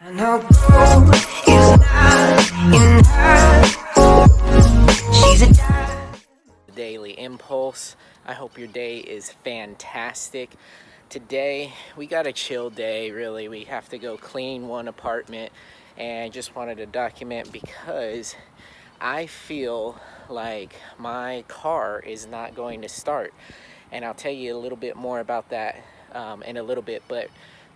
No, is not in her. She's a Daily Impulse. I hope your day is fantastic. Today we got a chill day, really. We have to go clean one apartment, and just wanted to document because I feel like my car is not going to start, and I'll tell you a little bit more about that in a little bit. But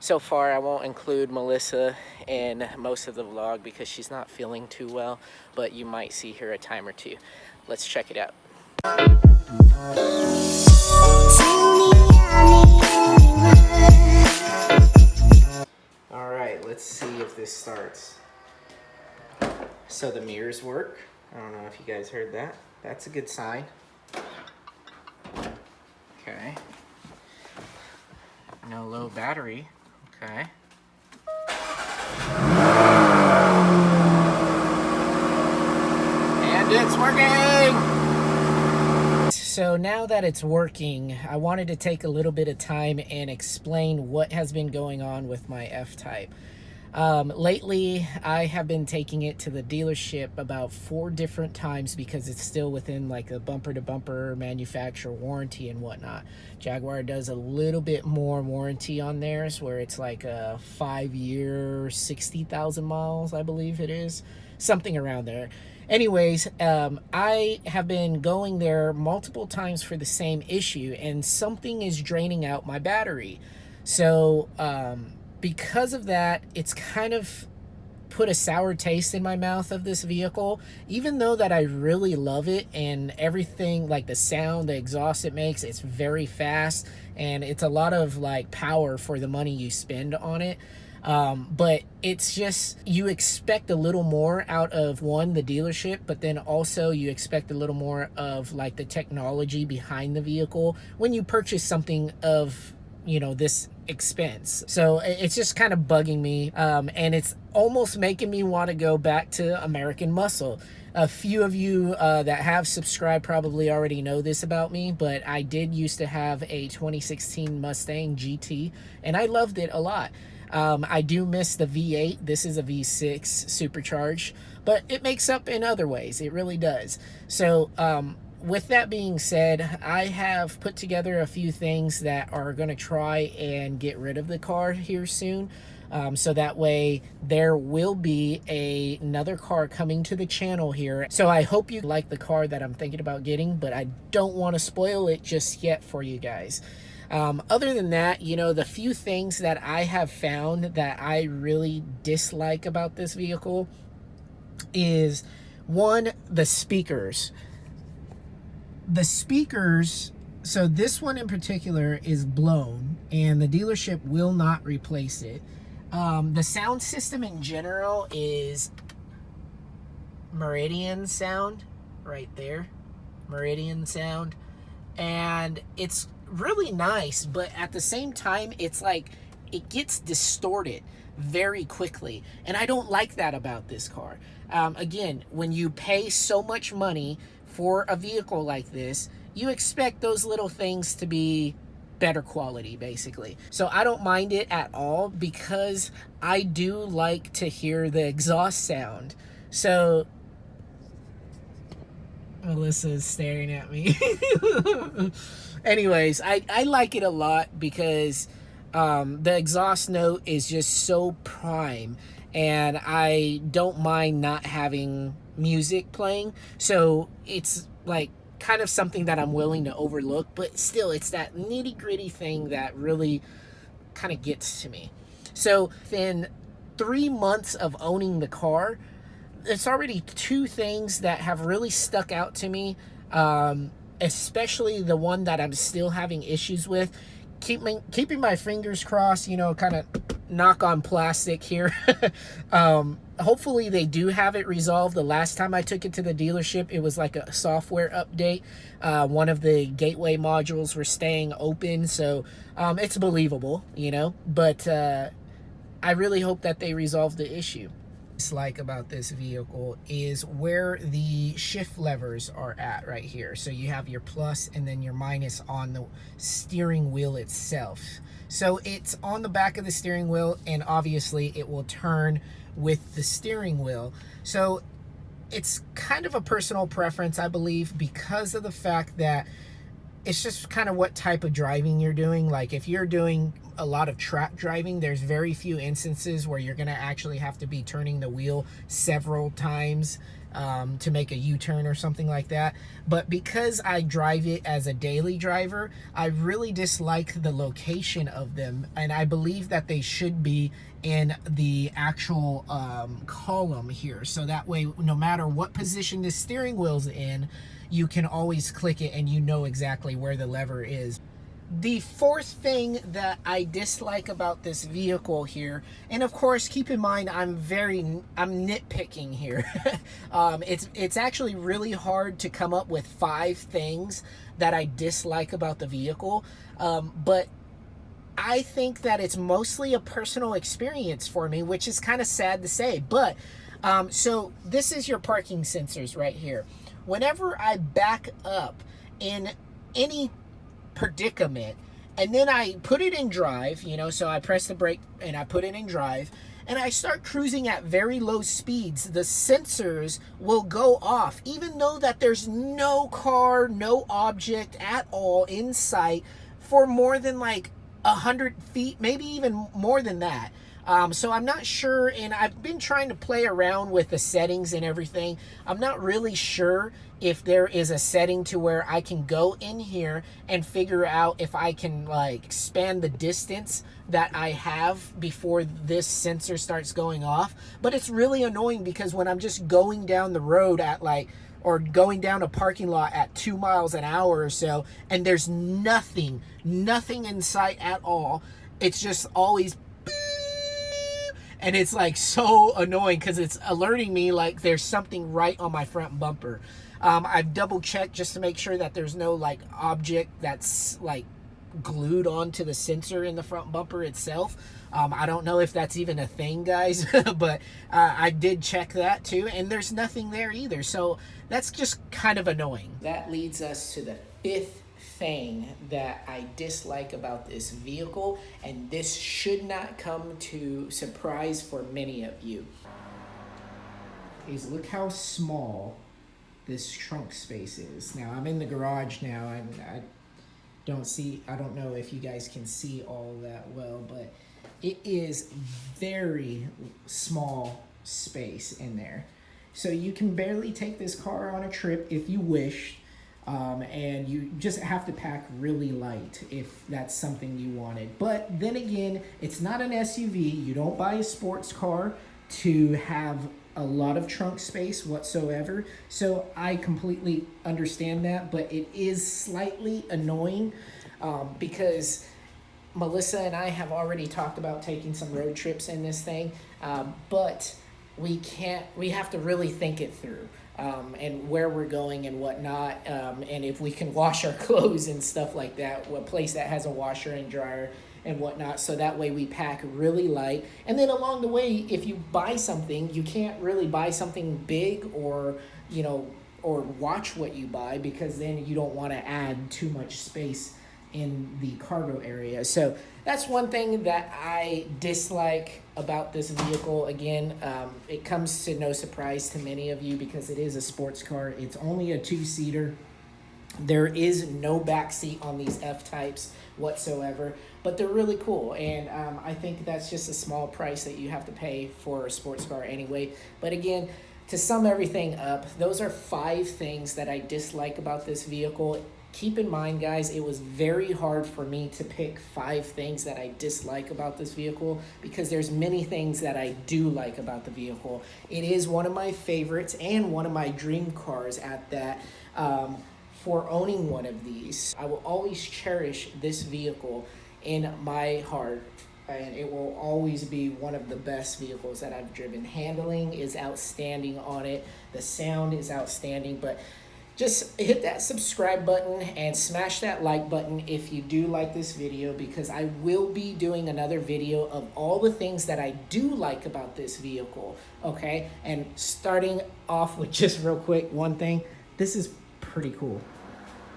so far I won't include Melissa in most of the vlog because she's not feeling too well, but you might see her a time or two. Let's check it out. Alright, let's see if this starts. So the mirrors work. I don't know if you guys heard that. That's a good sign. Okay. No low battery. Okay. And it's working! So now that it's working, I wanted to take a little bit of time and explain what has been going on with my F-Type. Lately, I have been taking it to the dealership about 4 different times because it's still within like a bumper-to-bumper manufacturer warranty and whatnot. Jaguar does a little bit more warranty on theirs, where it's like a 5-year, 60,000 miles, I believe it is. Something around there. Anyways, I have been going there multiple times for the same issue, and something is draining out my battery. So, because of that, it's kind of put a sour taste in my mouth of this vehicle, even though that I really love it, and everything, like the sound, the exhaust it makes, it's very fast, and it's a lot of like power for the money you spend on it. But it's just, you expect a little more out of the dealership, but then also you expect a little more of like the technology behind the vehicle when you purchase something of, you know, this expense. So it's just kind of bugging me, and it's almost making me want to go back to American Muscle. A few of you that have subscribed probably already know this about me, but I did used to have a 2016 Mustang GT, and I loved it a lot. I do miss the V8. This is a V6 supercharged, but it makes up in other ways. It really does. So, with that being said, I have put together a few things that are going to try and get rid of the car here soon. So that way there will be another car coming to the channel here. So I hope you like the car that I'm thinking about getting, but I don't want to spoil it just yet for you guys. Other than that, you know, the few things that I have found that I really dislike about this vehicle is, one, the speakers. The speakers, so this one in particular is blown, and the dealership will not replace it. The sound system in general is Meridian sound, right there. Meridian sound. And it's really nice, but at the same time, it's like it gets distorted very quickly, and I don't like that about this car. Again, when you pay so much money for a vehicle like this, you expect those little things to be better quality, basically. So I don't mind it at all because I do like to hear the exhaust sound. So Melissa is staring at me. Anyways, I like it a lot because the exhaust note is just so prime, and I don't mind not having music playing. So it's like kind of something that I'm willing to overlook, but still it's that nitty-gritty thing that really kind of gets to me. So within 3 months of owning the car, it's already 2 things that have really stuck out to me, especially the one that I'm still having issues with. Keeping my fingers crossed, you know, kind of knock on plastic here. Hopefully they do have it resolved. The last time I took it to the dealership, it was like a software update. One of the gateway modules were staying open, so it's believable, you know, but I really hope that they resolve the issue. Like about this vehicle is where the shift levers are at right here. So you have your plus and then your minus on the steering wheel itself. So it's on the back of the steering wheel, and obviously it will turn with the steering wheel. So it's kind of a personal preference, I believe, because of the fact that it's just kind of what type of driving you're doing. Like if you're doing a lot of track driving, there's very few instances where you're going to actually have to be turning the wheel several times to make a U-turn or something like that. But because I drive it as a daily driver, I really dislike the location of them, and I believe that they should be in the actual column here, so that way no matter what position the steering wheel's in, you can always click it and you know exactly where the lever is. The fourth thing that I dislike about this vehicle here, and of course keep in mind I'm nitpicking here. It's actually really hard to come up with 5 things that I dislike about the vehicle, but I think that it's mostly a personal experience for me, which is kind of sad to say. But so this is your parking sensors right here. Whenever I back up in any predicament and then I put it in drive, so I press the brake and I put it in drive and I start cruising at very low speeds, the sensors will go off, even though that there's no car, no object at all in sight for more than like 100 feet, maybe even more than that. So I'm not sure, and I've been trying to play around with the settings and everything. I'm not really sure if there is a setting to where I can go in here and figure out if I can like expand the distance that I have before this sensor starts going off. But it's really annoying because when I'm just going down the road at or going down a parking lot at 2 miles an hour or so, and there's nothing in sight at all, it's just always and it's like so annoying because it's alerting me like there's something right on my front bumper. I've double checked just to make sure that there's no like object that's like glued onto the sensor in the front bumper itself. I don't know if that's even a thing, guys, but I did check that too, and there's nothing there either. So that's just kind of annoying. That leads us to the 5th thing that I dislike about this vehicle, and this should not come to surprise for many of you. Is look how small this trunk space is. Now I'm in the garage now, and I don't know if you guys can see all that well, but it is very small space in there. So you can barely take this car on a trip if you wish. And you just have to pack really light if that's something you wanted. But then again, it's not an SUV. You don't buy a sports car to have a lot of trunk space whatsoever. So I completely understand that, but it is slightly annoying because Melissa and I have already talked about taking some road trips in this thing, but we have to really think it through. And where we're going and whatnot, and if we can wash our clothes and stuff like that, a place that has a washer and dryer and whatnot, so that way we pack really light. And then along the way, if you buy something, you can't really buy something big or watch what you buy, because then you don't want to add too much space in the cargo area. So that's one thing that I dislike about this vehicle. Again, it comes to no surprise to many of you because it is a sports car. It's only a 2-seater. There is no back seat on these F-Types whatsoever, but they're really cool. And I think that's just a small price that you have to pay for a sports car anyway. But again, to sum everything up, those are 5 things that I dislike about this vehicle. Keep in mind, guys, it was very hard for me to pick 5 things that I dislike about this vehicle because there's many things that I do like about the vehicle. It is one of my favorites and one of my dream cars at that. For owning one of these, I will always cherish this vehicle in my heart, and it will always be one of the best vehicles that I've driven. Handling is outstanding on it. The sound is outstanding, but just hit that subscribe button and smash that like button if you do like this video, because I will be doing another video of all the things that I do like about this vehicle, okay? And starting off with just real quick, one thing, this is pretty cool.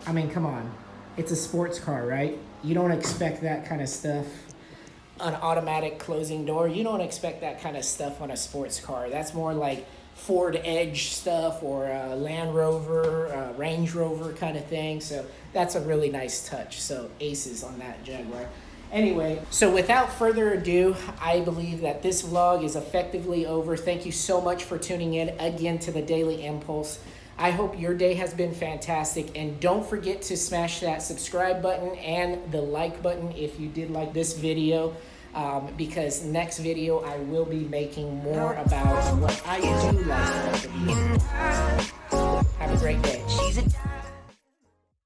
I mean, come on. It's a sports car, right? You don't expect that kind of stuff. An automatic closing door, you don't expect that kind of stuff on a sports car. That's more like Ford Edge stuff or Land Rover, Range Rover kind of thing. So that's a really nice touch. So aces on that Jaguar. Anyway, so without further ado, I believe that this vlog is effectively over. Thank you so much for tuning in again to the Daily Impulse. I hope your day has been fantastic, and don't forget to smash that subscribe button and the like button if you did like this video, because next video I will be making more about what I do like about the video. Have a great day.